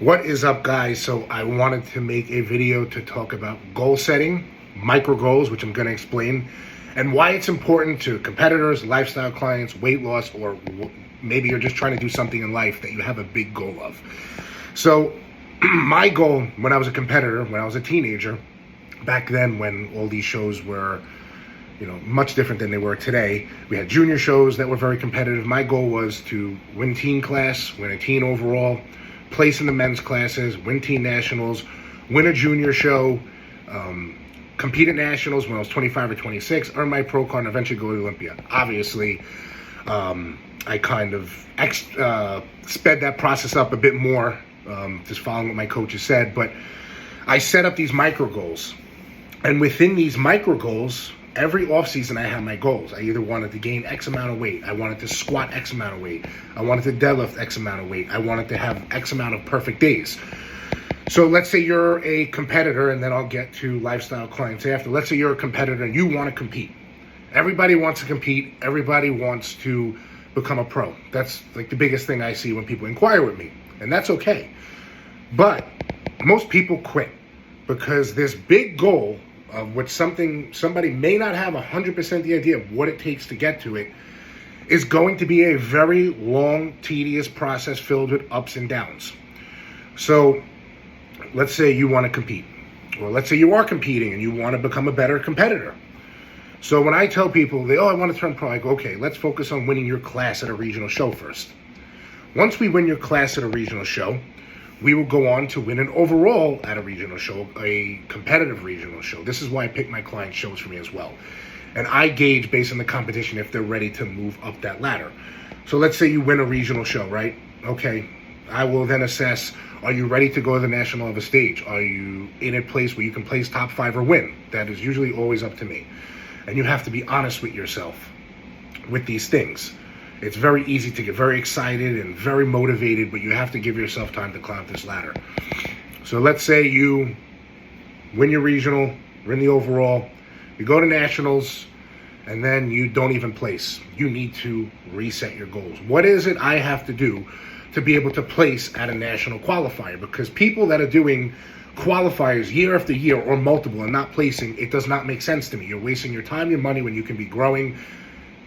What is up, guys? So I wanted to make a video to talk about goal setting, micro goals, which I'm going to explain, and why it's important to competitors, lifestyle clients, weight loss, or maybe you're just trying to do something in life that you have a big goal of. So my goal when I was a competitor, when I was a teenager, back then when all these shows were much different than they were today. We had junior shows that were very competitive. My goal was to win teen class, win a teen overall, place in the men's classes, win teen nationals, win a junior show, compete at nationals when I was 25 or 26, earn my pro card, and eventually go to Olympia. Obviously, I kind of sped that process up a bit more, just following what my coaches said. But I set up these micro goals. And within these micro goals, every offseason I had my goals. I either wanted to gain X amount of weight. I wanted to squat X amount of weight. I wanted to deadlift X amount of weight. I wanted to have X amount of perfect days. So let's say you're a competitor, and then I'll get to lifestyle clients after. Let's say you're a competitor and you want to compete. Everybody wants to compete. Everybody wants to become a pro. That's like the biggest thing I see when people inquire with me. And that's okay. But most people quit because this big goal of what somebody may not have 100% the idea of what it takes to get to it is going to be a very long, tedious process filled with ups and downs. So let's say you want to compete, or let's say you are competing and you want to become a better competitor. So when I tell people, I want to turn pro, I go, okay, let's focus on winning your class at a regional show first. Once we win your class at a regional show, we will go on to win an overall at a regional show, a competitive regional show. This is why I pick my client shows for me as well. And I gauge based on the competition if they're ready to move up that ladder. So let's say you win a regional show, right? Okay, I will then assess, are you ready to go to the national level stage? Are you in a place where you can place top 5 or win? That is usually always up to me. And you have to be honest with yourself with these things. It's very easy to get very excited and very motivated, but you have to give yourself time to climb this ladder. So let's say you win your regional, win the overall, you go to nationals, and then you don't even place. You need to reset your goals. What is it I have to do to be able to place at a national qualifier? Because people that are doing qualifiers year after year or multiple and not placing, it does not make sense to me. You're wasting your time, your money, when you can be growing,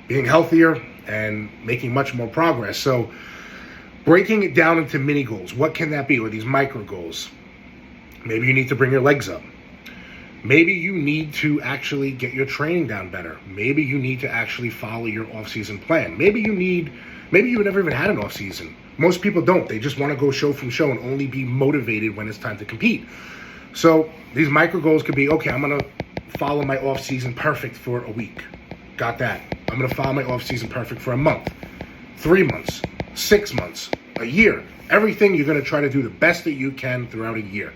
being healthier, and making much more progress. So breaking it down into mini goals, what can that be? Or these micro goals? Maybe you need to bring your legs up. Maybe you need to actually get your training down better. Maybe you need to actually follow your off-season plan. Maybe you never even had an off-season. Most people don't. They just want to go show from show and only be motivated when it's time to compete. So these micro goals could be, okay, I'm going to follow my off-season perfect for a week. Got that. I'm going to follow my off-season perfect for a month, 3 months, 6 months, a year. Everything you're going to try to do the best that you can throughout a year.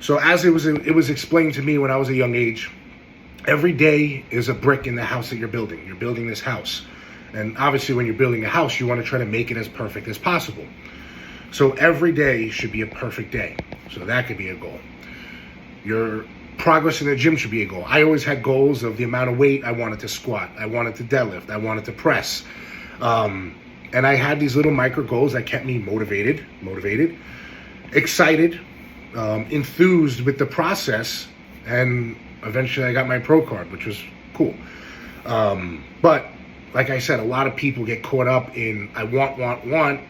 So as it was explained to me when I was a young age, every day is a brick in the house that you're building. You're building this house. And obviously when you're building a house, you want to try to make it as perfect as possible. So every day should be a perfect day. So that could be a goal. Your progress in the gym should be a goal. I always had goals of the amount of weight I wanted to squat, I wanted to deadlift, I wanted to press. And I had these little micro goals that kept me motivated, excited, enthused with the process, and eventually I got my pro card, which was cool. But like I said, a lot of people get caught up in I want,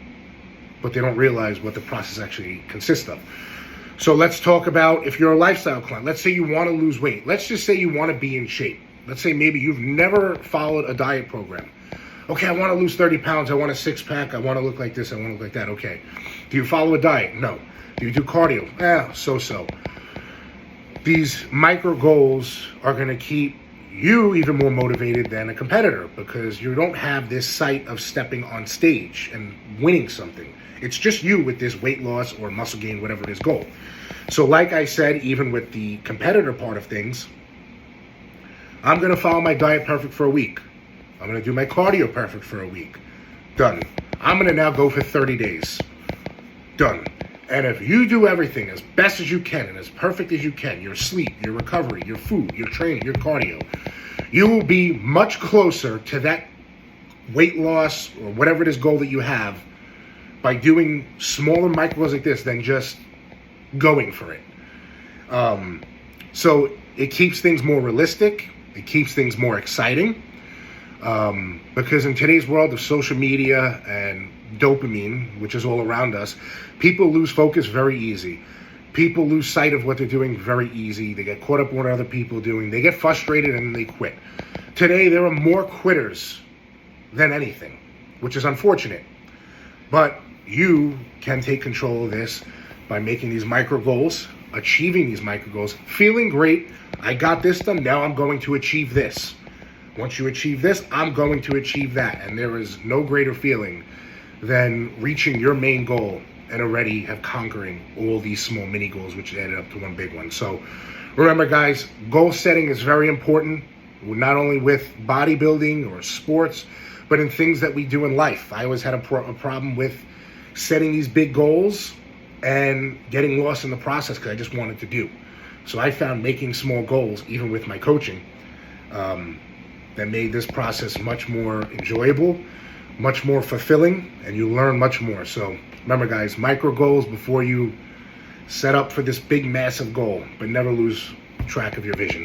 but they don't realize what the process actually consists of. So let's talk about if you're a lifestyle client. Let's say you want to lose weight. Let's just say you want to be in shape. Let's say maybe you've never followed a diet program. Okay, I want to lose 30 pounds. I want a six-pack. I want to look like this. I want to look like that. Okay. Do you follow a diet? No. Do you do cardio? So. These micro goals are going to keep you even more motivated than a competitor because you don't have this sight of stepping on stage and winning something. It's just you with this weight loss or muscle gain, whatever it is, goal. So like I said, even with the competitor part of things, I'm going to follow my diet perfect for a week. I'm going to do my cardio perfect for a week. Done. I'm going to now go for 30 days. Done. And if you do everything as best as you can and as perfect as you can, your sleep, your recovery, your food, your training, your cardio, you will be much closer to that weight loss or whatever it is goal that you have by doing smaller micro goals like this than just going for it. So it keeps things more realistic. It keeps things more exciting. Because in today's world of social media and dopamine, which is all around us, people lose focus very easy. People lose sight of what they're doing very easy. They get caught up in what other people are doing. They get frustrated and they quit. Today, there are more quitters than anything, which is unfortunate. But you can take control of this by making these micro goals, achieving these micro goals, feeling great. I got this done. Now I'm going to achieve this. Once you achieve this, I'm going to achieve that. And there is no greater feeling than reaching your main goal and already have conquering all these small mini goals, which added up to one big one. So remember, guys, goal setting is very important, not only with bodybuilding or sports, but in things that we do in life. I always had a problem with setting these big goals and getting lost in the process because I just wanted to do. So I found making small goals, even with my coaching, that made this process much more enjoyable, much more fulfilling, and you learn much more. So remember, guys, micro goals before you set up for this big, massive goal, but never lose track of your vision.